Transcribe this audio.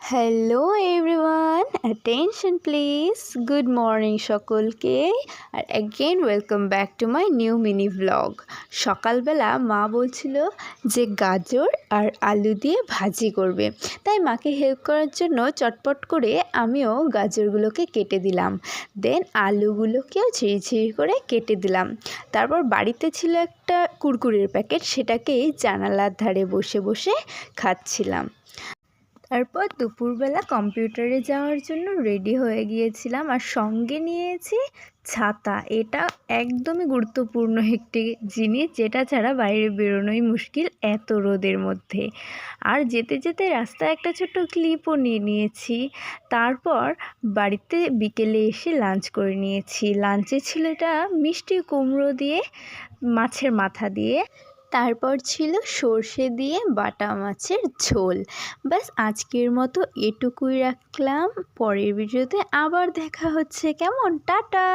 Hello everyone, attention please. Good morning সকলকে, আর again welcome back to my new mini blog. সকালবেলা মা বলছিল যে গাজর আর আলু দিয়ে ভাজি করবে, তাই মাকে হেল্প করার জন্য চটপট করে আমিও গাজরগুলোকে কেটে দিলাম, দেন আলুগুলোকেও ঝিরিঝিরি করে কেটে দিলাম। তারপর বাড়িতে ছিল একটা কুরকুরের প্যাকেট, সেটাকেই জানালার ধারে বসে বসে খাচ্ছিলাম। তারপর দুপুরবেলা কম্পিউটারে যাওয়ার জন্য রেডি হয়ে গিয়েছিলাম, আর সঙ্গে নিয়েছি ছাতা। এটা একদমই গুরুত্বপূর্ণ একটি জিনিস, যেটা ছাড়া বাইরে বেরোনোই মুশকিল এত রোদের মধ্যে। আর যেতে যেতে রাস্তায় একটা ছোট্ট ক্লিপও নিয়ে নিয়েছি। তারপর বাড়িতে বিকেলে এসে লাঞ্চ করে নিয়েছি। লাঞ্চে ছিল এটা মিষ্টি কুমড়ো দিয়ে মাছের মাথা দিয়ে, তারপর ছিল সর্ষে দিয়ে বাটা মাছের ঝোল। ব্যাস আজকের মতো এটুকুই রাখলাম। পরের ভিডিওতে আবার দেখা হচ্ছে। কেমন? টাটা।